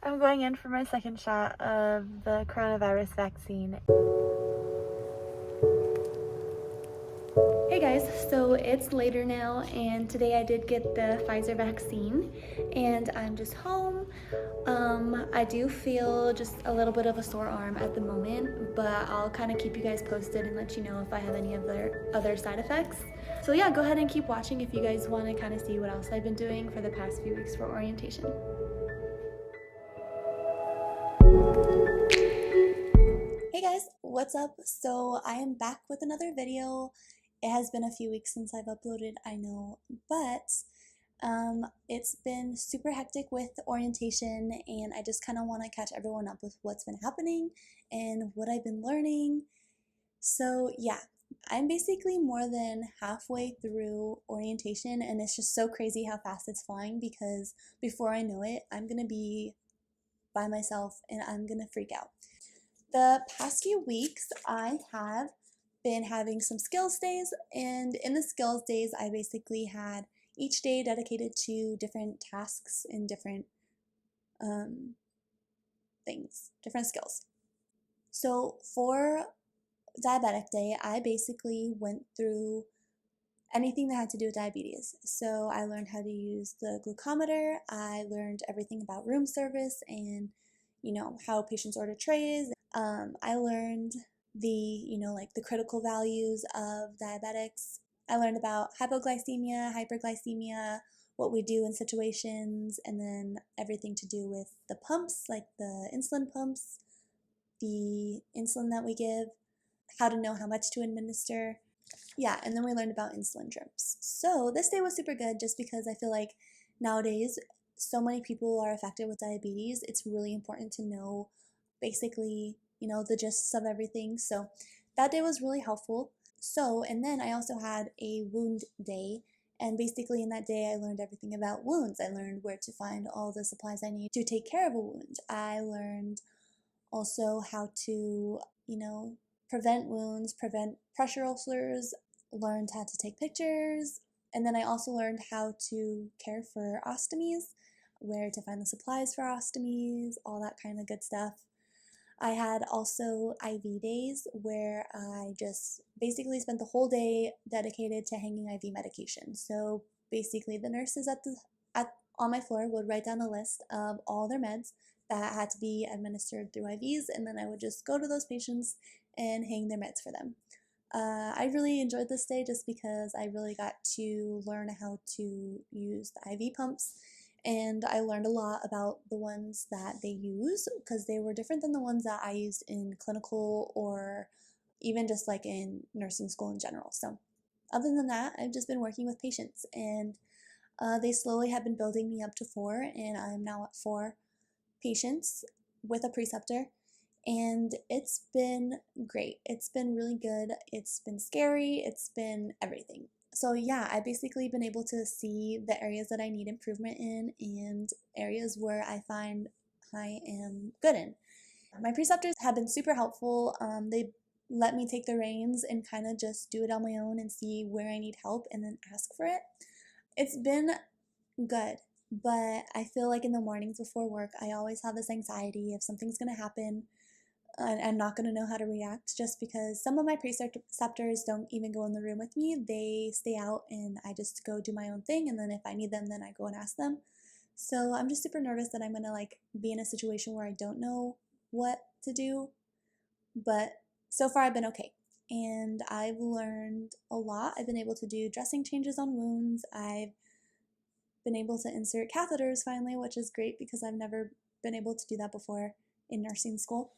I'm going in for my second shot of the coronavirus vaccine. Hey guys, so it's later now and today I did get the Pfizer vaccine and I'm just home. I do feel just a little bit of a sore arm at the moment, but I'll kind of keep you guys posted and let you know if I have any other side effects. So yeah, go ahead and keep watching if you guys want to kind of see what else I've been doing for the past few weeks for orientation. Hey guys, what's up? So I am back with another video. It has been a few weeks since I've uploaded, I know, but it's been super hectic with orientation and I just kind of want to catch everyone up with what's been happening and what I've been learning. So yeah, I'm basically more than halfway through orientation and it's just so crazy how fast it's flying because before I know it, I'm going to be by myself and I'm going to freak out. The past few weeks, I have been having some skills days, and in the skills days, I basically had each day dedicated to different tasks and different things, different skills. So for diabetic day, I basically went through anything that had to do with diabetes. So I learned how to use the glucometer, I learned everything about room service and how patients order trays. I learned like the critical values of diabetics. I learned about hypoglycemia, hyperglycemia, what we do in situations, and then everything to do with the pumps, like the insulin pumps, the insulin that we give, how to know how much to administer. Yeah, and then we learned about insulin drips. So this day was super good just because I feel like nowadays so many people are affected with diabetes. It's really important to know basically, the gist of everything. So that day was really helpful. So, and then I also had a wound day. And basically in that day, I learned everything about wounds. I learned where to find all the supplies I need to take care of a wound. I learned also how to, prevent wounds, prevent pressure ulcers, learned how to take pictures, and then I also learned how to care for ostomies, where to find the supplies for ostomies, all that kind of good stuff. I had also IV days where I just basically spent the whole day dedicated to hanging IV medication. So basically the nurses on my floor would write down a list of all their meds that had to be administered through IVs, and then I would just go to those patients and hang their meds for them. I really enjoyed this day just because I really got to learn how to use the IV pumps, and I learned a lot about the ones that they use because they were different than the ones that I used in clinical or even just like in nursing school in general. So other than that, I've just been working with patients, and they slowly have been building me up to 4, and I'm now at 4 patients with a preceptor, and it's been great. It's been really good. It's been scary. It's been everything. So yeah, I've basically been able to see the areas that I need improvement in and areas where I find I am good in. My preceptors have been super helpful. They let me take the reins and kind of just do it on my own and see where I need help and then ask for it. It's been good, but I feel like in the mornings before work, I always have this anxiety if something's going to happen. I'm not going to know how to react just because some of my preceptors don't even go in the room with me. They stay out and I just go do my own thing, and then if I need them, then I go and ask them. So I'm just super nervous that I'm going to be in a situation where I don't know what to do, but so far I've been okay. And I've learned a lot. I've been able to do dressing changes on wounds. I've been able to insert catheters finally, which is great because I've never been able to do that before in nursing school.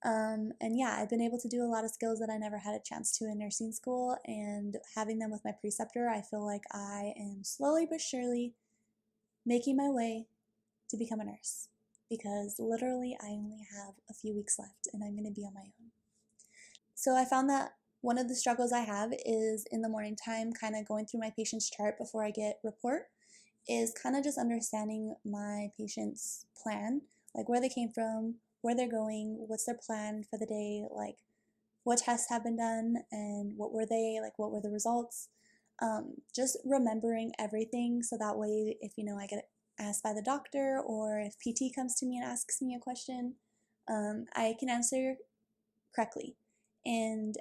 And yeah, I've been able to do a lot of skills that I never had a chance to in nursing school, and having them with my preceptor, I feel like I am slowly but surely making my way to become a nurse, because literally I only have a few weeks left and I'm going to be on my own. So I found that one of the struggles I have is in the morning time, kind of going through my patient's chart before I get report, is kind of just understanding my patient's plan, like where they came from, where they're going, what's their plan for the day, like what tests have been done and what were they, like what were the results. Just remembering everything so that way if asked by the doctor, or if PT comes to me and asks me a question, I can answer correctly. And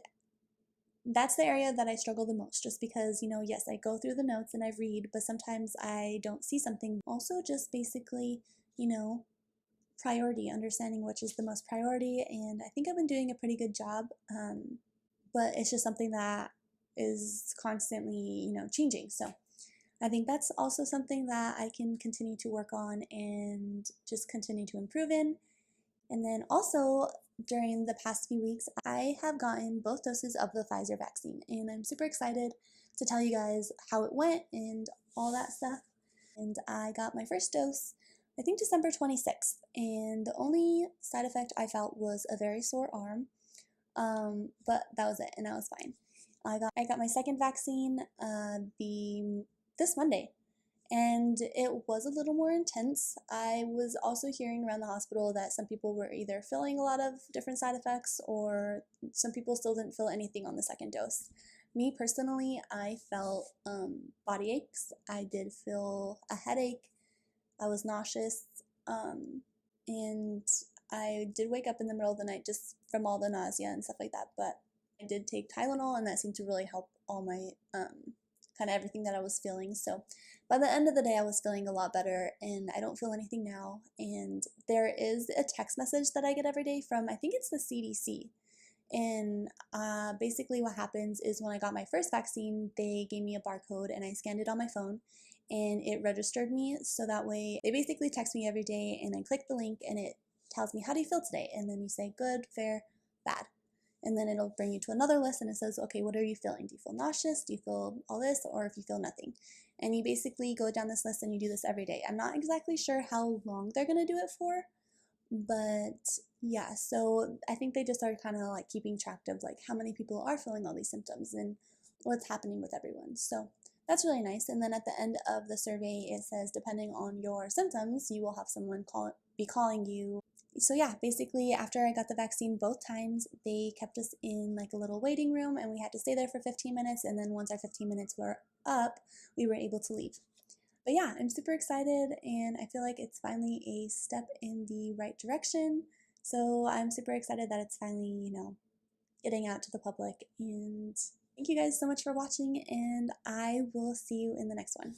that's the area that I struggle the most, just because, yes, I go through the notes and I read, but sometimes I don't see something. Also, just basically, priority, understanding which is the most priority, and I think I've been doing a pretty good job, but it's just something that is constantly, changing. So I think that's also something that I can continue to work on and just continue to improve in. And then also, during the past few weeks, I have gotten both doses of the Pfizer vaccine, and I'm super excited to tell you guys how it went and all that stuff. And I got my first dose, I think December 26th, and the only side effect I felt was a very sore arm, but that was it, and I was fine. I got my second vaccine this Monday, and it was a little more intense. I was also hearing around the hospital that some people were either feeling a lot of different side effects, or some people still didn't feel anything on the second dose. Me personally, I felt body aches. I did feel a headache. I was nauseous, and I did wake up in the middle of the night just from all the nausea and stuff like that. But I did take Tylenol, and that seemed to really help all my kind of everything that I was feeling. So by the end of the day, I was feeling a lot better, and I don't feel anything now. And there is a text message that I get every day from, I think it's the CDC. And basically what happens is, when I got my first vaccine, they gave me a barcode and I scanned it on my phone, and it registered me. So that way they basically text me every day, and I click the link and it tells me, how do you feel today? And then you say good, fair, bad. And then it'll bring you to another list, and it says, okay, what are you feeling? Do you feel nauseous? Do you feel all this? Or if you feel nothing? And you basically go down this list and you do this every day. I'm not exactly sure how long they're going to do it for, but yeah, so I think they just started kind of like keeping track of like how many people are feeling all these symptoms and what's happening with everyone. So that's really nice. And then at the end of the survey, it says, depending on your symptoms, you will have someone be calling you. So yeah, basically after I got the vaccine both times, they kept us in like a little waiting room, and we had to stay there for 15 minutes. And then once our 15 minutes were up, we were able to leave. But yeah, I'm super excited, and I feel like it's finally a step in the right direction. So I'm super excited that it's finally, getting out to the public. And thank you guys so much for watching, and I will see you in the next one.